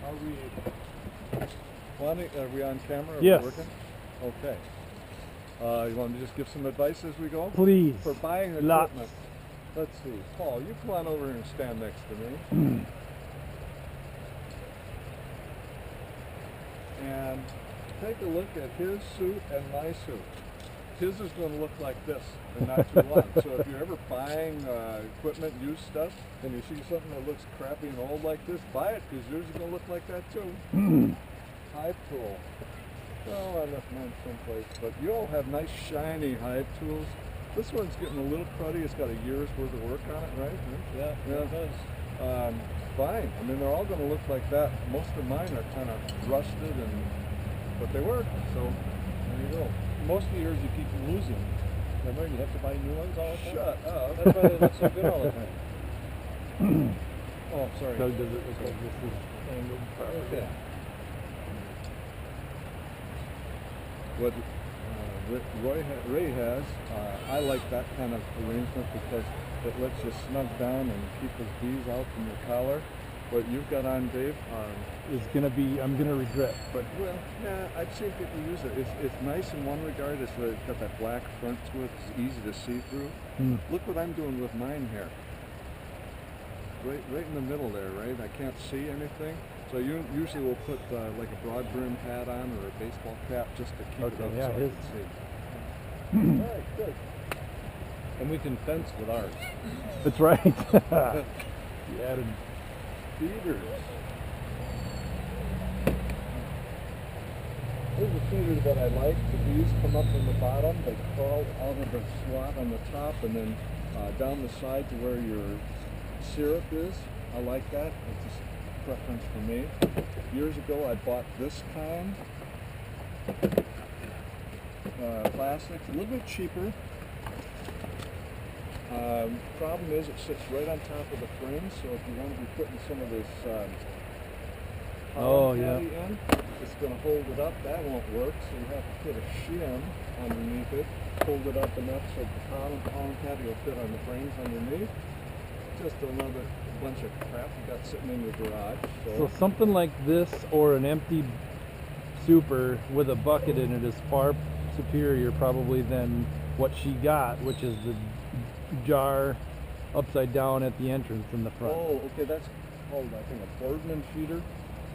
Are we on camera? Are Yes. we working? Okay. You want me to just give some advice as we go? Please. For buying Lots. equipment. Let's see. Paul, you come on over here and stand next to me. And take a look at his suit and my suit. His is going to look like this and not too long. So if you're ever buying equipment, used stuff, and you see something that looks crappy and old like this, buy it because yours is going to look like that too. Hive tool. Oh, I left mine someplace. But you all have nice shiny hive tools. This one's getting a little cruddy. It's got a year's worth of work on it, right? Yeah, it does. Fine. I mean, they're all going to look like that. Most of mine are kind of rusted, but they work. So there you go. Most of the years you keep losing. Remember, you have to buy new ones all the time. Shut up. That's why they look so good all the time. Oh, sorry. Doug, does it look like this is angled properly? Okay. What Ray has, I like that kind of arrangement because it lets you snug down and keep his bees out from your collar. What you've got on, Dave, Is gonna be, I'm gonna regret, but well, yeah, I've seen people use it. It's nice in one regard. It's got that black front to it. It's easy to see through. Look what I'm doing with mine here. Right in the middle there, right? I can't see anything. So you usually will put like a broad brim hat on or a baseball cap just to keep it up yeah, so I his. can see. All right, good. And we can fence with ours. that's right. You added. Feeders. Here's a feeder that I like. The bees come up from the bottom. They crawl out of the slot on the top and then down the side to where your syrup is. I like that. It's just a preference for me. Years ago I bought this kind. Plastic, a little bit cheaper. Problem is it sits right on top of the frame, so if you want to be putting some of this pollen patty in, it's going to hold it up. That won't work, so you have to put a shim underneath it, hold it up enough so the pollen patty will fit on the frames underneath. Just another bunch of crap you got sitting in your garage. So something like this or an empty super with a bucket in it is far superior probably than what she got, which is the jar upside down at the entrance in the front. Oh, okay, that's called, I think, a Boardman feeder.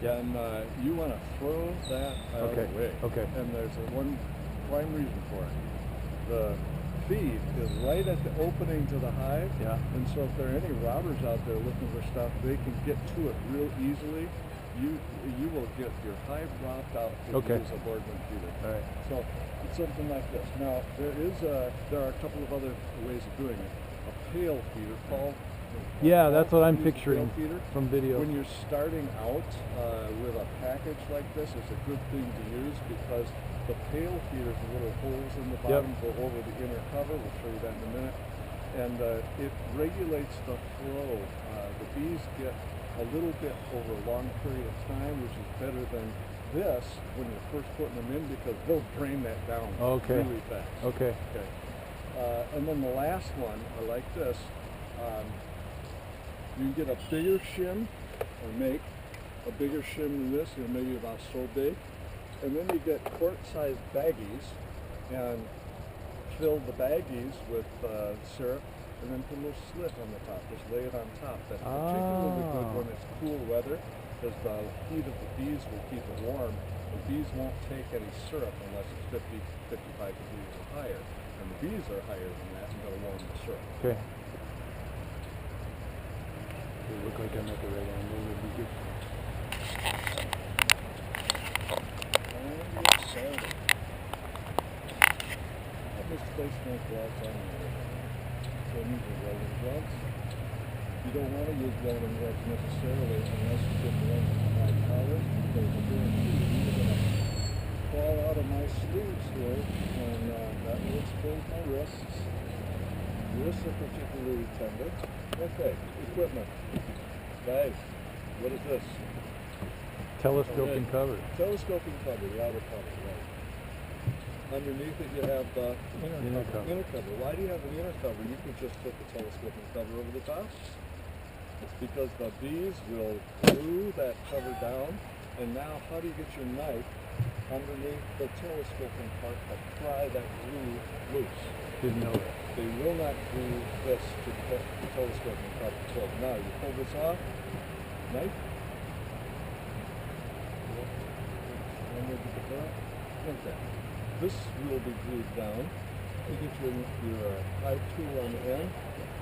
Yeah. And you want to throw that out of the way. Okay. And there's one prime reason for it. The feed is right at the opening to the hive. Yeah. And so if there are any robbers out there looking for stuff, they can get to it real easily. You will get your hive robbed out if you use a Boardman feeder. All right. So it's something like this. Now there are a couple of other ways of doing it. A pail feeder, Paul. Yeah, that's what I'm uses picturing pail feeder. from video. When you're starting out with a package like this, it's a good thing to use because the pail feeders, the little holes in the bottom go over the inner cover. We'll show you that in a minute. And it regulates the flow. The bees get a little bit over a long period of time, which is better than this when you're first putting them in because they'll drain that down really fast. Okay. And then the last one, I like this. You can get a bigger shim, or make a bigger shim than this, maybe about so big. And then you get quart-sized baggies and fill the baggies with syrup and then put a little slit on the top. Just lay it on top. That's particularly good when it's cool weather because the heat of the bees will keep it warm. The bees won't take any syrup unless it's 50, 55 degrees or higher. And the bees are higher than that and they'll warm the syrup. Okay. They look like I'm at the right angle. Would be good. And get started. I misplaced my gloves on there. So I'm using welding gloves. You don't want to use welding gloves necessarily unless you get the ones with high collars because the guarantee you're going to fall out of my sleeves here and that will expose my wrists. Wrists are particularly tender. Okay, equipment. Guys, what is this? Telescoping cover. Telescoping cover, the outer cover, right. Underneath it you have the inner cover. Why do you have an inner cover? You could just put the telescoping cover over the top. It's because the bees will glue that cover down, and now how do you get your knife underneath the telescoping part to pry that glue loose? Didn't know that. They will not glue this to the telescoping part until now. You pull this off, knife. Like that. This will be glued down. You get your hive tool on the end,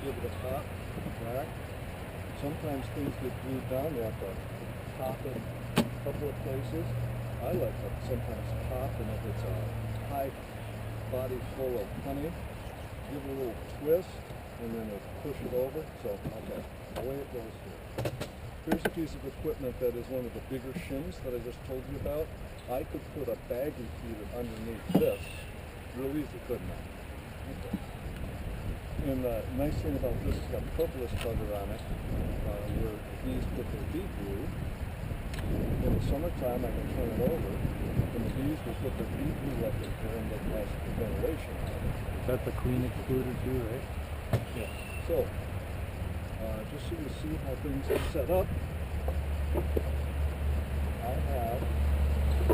give it a pop, back. Sometimes things get glued down, you have to pop it a couple of places. I like to sometimes pop, and if it's a hive body full of honey, give it a little twist, and then push it over. So, okay, away it goes here. Here's a piece of equipment that is one of the bigger shims that I just told you about. I could put a baggie feeder underneath this real easy, couldn't I? Okay. And the nice thing about this, it's got purplish bugger on it, where the bees put their bee glue. In the summertime, I can turn it over, and the bees will put their bee glue up in here, and it has ventilation on it. That's a queen excluder too, right? Yeah. So, just so you see how things are set up, I have a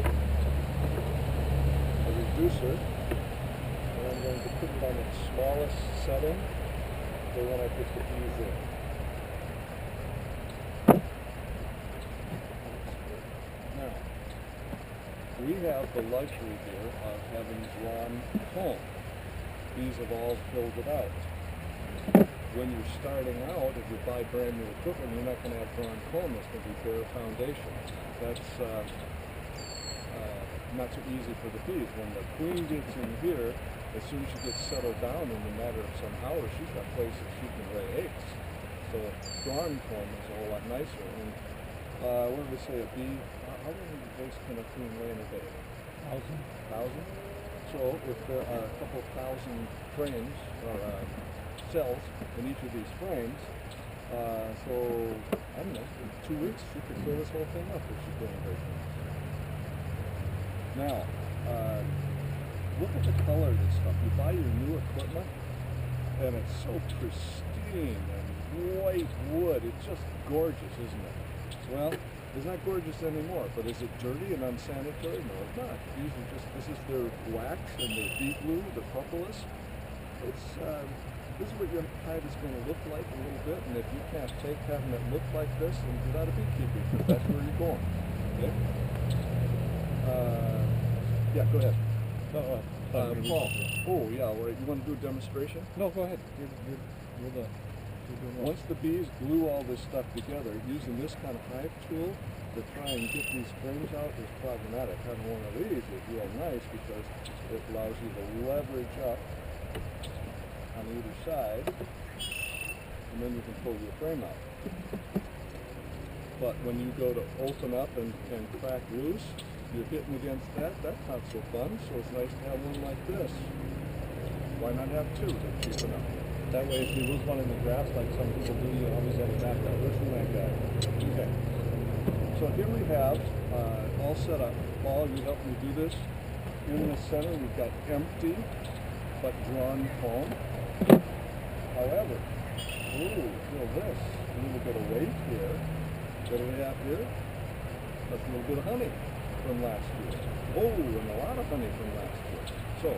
reducer, and I'm going to put it on its smallest setting for when I put the bees in. Now, we have the luxury here of having drawn comb. Bees have all filled it out. When you're starting out, if you buy brand new equipment, you're not going to have drawn comb. It's going to be bare foundation. That's not so easy for the bees. When the queen gets in here, as soon as she gets settled down, in a matter of some hours, she's got places she can lay eggs. So drawn comb is a whole lot nicer. And what do we say, a bee, how many eggs can a queen lay in a day? 1,000? So if there are a couple thousand frames, or cells in each of these frames, so I don't know, in 2 weeks she could fill this whole thing up if she's doing great things. Now, look at the color of this stuff. You buy your new equipment and it's so pristine and white wood. It's just gorgeous, isn't it? Well, it's not gorgeous anymore, but is it dirty and unsanitary? No, it's not. These are just, this is their wax and their bee glue, the propolis. It's this is what your hive is going to look like a little bit, and if you can't take having it look like this, then you're not a beekeeper, because that's where you're going. Okay? Yeah, go ahead. Paul. Oh, yeah, all right. You want to do a demonstration? No, go ahead. You're Once the bees glue all this stuff together, using this kind of hive tool to try and get these frames out is problematic. Having one of these is real nice because it allows you to leverage up on either side, and then you can pull your frame out. But when you go to open up and crack loose, you're hitting against that. That's not so fun, so it's nice to have one like this. Why not have two? They're cheap enough. That way, if you lose one in the grass, like some people do, you always have a backup. Where's the that guy? Okay. So here we have all set up. Paul, you help me do this. In the center, we've got empty but drawn comb. However, feel this. A little bit of weight here. What do we have here? That's a little bit of honey from last year. Oh, and a lot of honey from last year. So,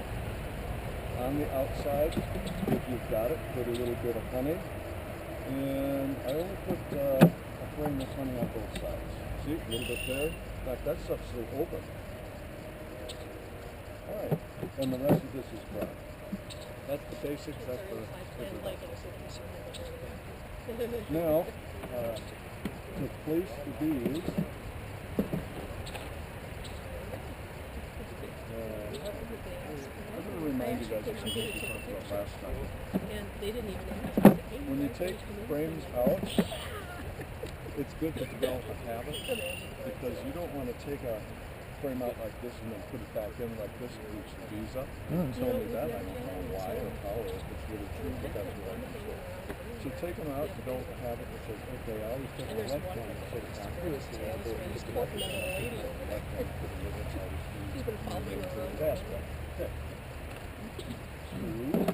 on the outside, if you've got it, put a little bit of honey. And I only put a frame of honey on both sides. See, a little bit there. In fact, that stuff's still open. Alright, and the rest of this is dry. That's the basics, that's the now, to place the bees, I'm going to remind you guys of something we talked about last time. When you take frames out, it's good to develop a habit, because you don't want to take a frame out like this and then put it back in like this and reach the bees up. Tell me that, I don't know why or how, or if it's really true, but that's what I know. So take them out, develop a habit that says, okay, I always take the left hand instead of backwards, so I'll go into the left hand, the left hand, put the limits, obviously, moving to the aspect. Okay. Two.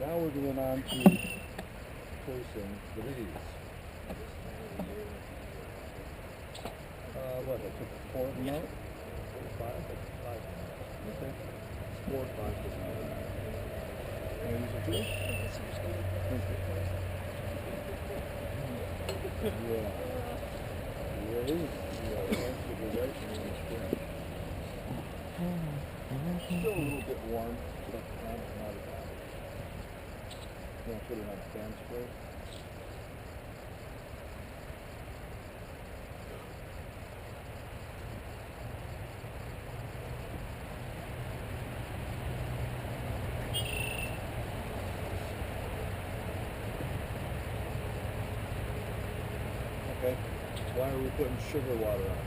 Now we're going on to chasing the bees. What, I took 4 of them out? 5? Okay. 4 or 5 doesn't matter. Can I use it here? Thank you. Yeah. Really? Yeah, it has to be right in the spring. Still a little bit warm, but not as bad. You want to put it on fan spray? Okay. Why are we putting sugar water on?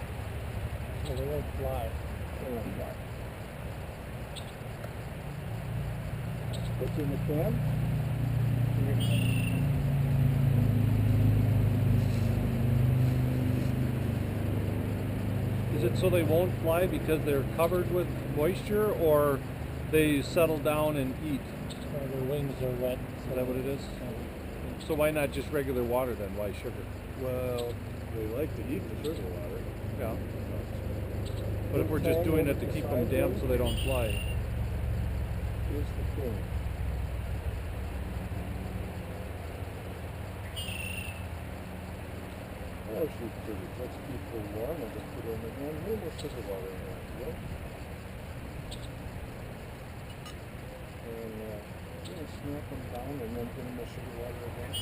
So they won't fly. They won't fly. What's in the can? Is it so they won't fly because they're covered with moisture, or they settle down and eat? Their wings are wet. Is that what it is? So why not just regular water then? Why sugar? Well, they like to eat the sugar water. Yeah. But if we're just doing it to keep them damp so they don't fly. Here's the thing. Oh, shoot, let's keep them warm and just put it in the hand. A little more sugar water in there, yeah? And snap them down and then put in the sugar water again.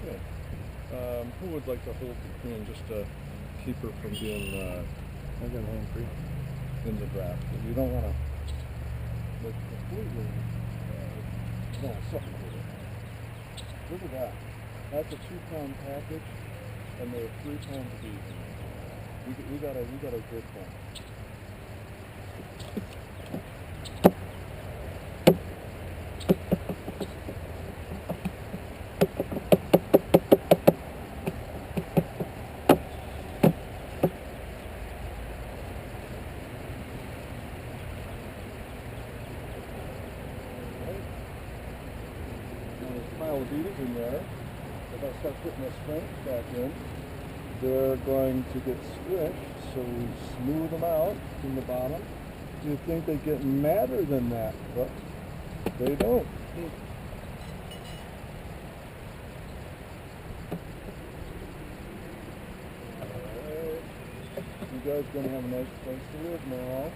Okay. Who would like to hold the queen just to keep her from being I got home free. in the draft? You don't want to look completely no, suffocate it. Look at that. That's a 2-pound package, and there are 3 pounds of beef in there. We got a good one. Pile of bees in there. If I start putting the strength back in, they're going to get squished, so we smooth them out from the bottom. You'd think they get madder than that, but they don't. Alright. You guys are going to have a nice place to live now.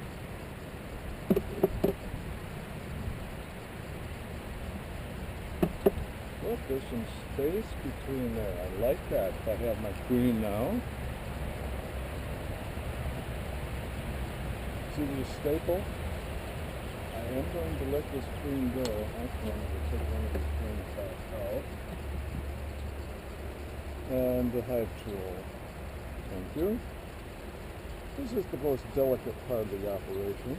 Look, there's some space between there. I like that. If I have my queen now. See the staple? I am going to let this queen go. Actually, I'm going to take one of these queens back out. And the hive tool. Thank you. This is the most delicate part of the operation.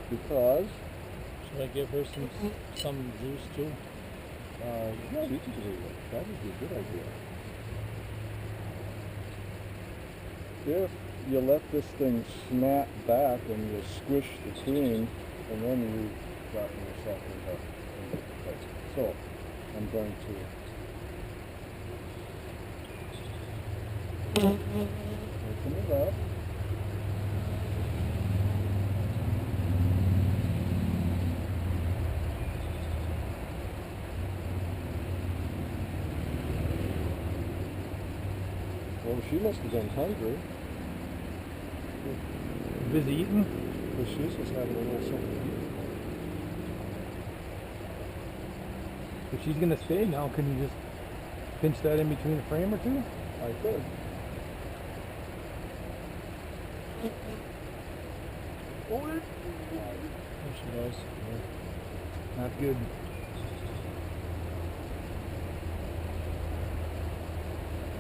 Because Should I give her some juice too? yeah, you could do that. That would be a good idea. If you let this thing snap back and you squish the queen, and then you got yourself into place. So, I'm going to open it up. Well, she must have been hungry. Busy eating? But she's just having a little something to eat. If she's gonna stay now, can you just pinch that in between a frame or two? I could. There she goes. Not good.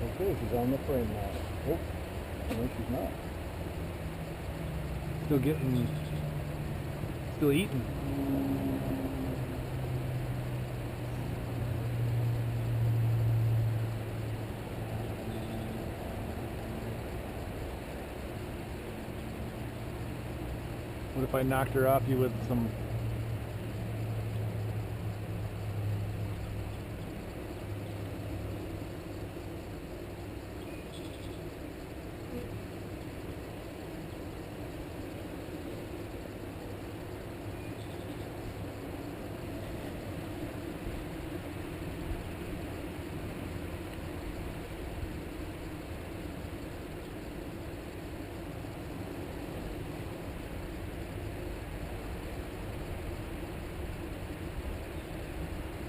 Okay, she's on the frame now. Oh, no, she's not. Still eating. What if I knocked her off you with some?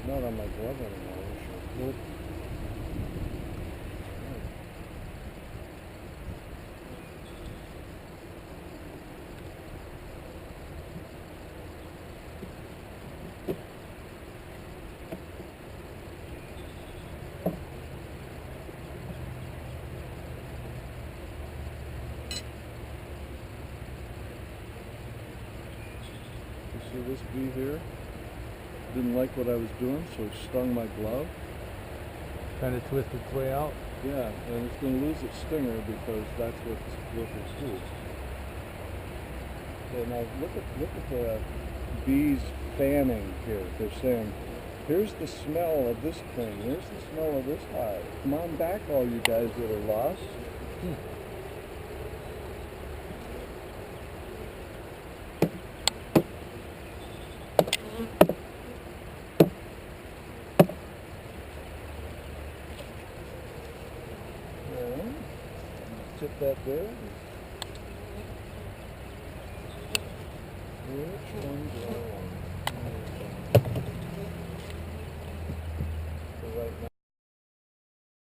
Not on my glove anymore. Nope. You see this bee here? Didn't like what I was doing, so it stung my glove. Kind of twist its way out. Yeah, and it's going to lose its stinger because that's what workers do. So now look at the bees fanning here. They're saying, here's the smell of this thing. Here's the smell of this hive. Come on back, all you guys that are lost. Tip that there.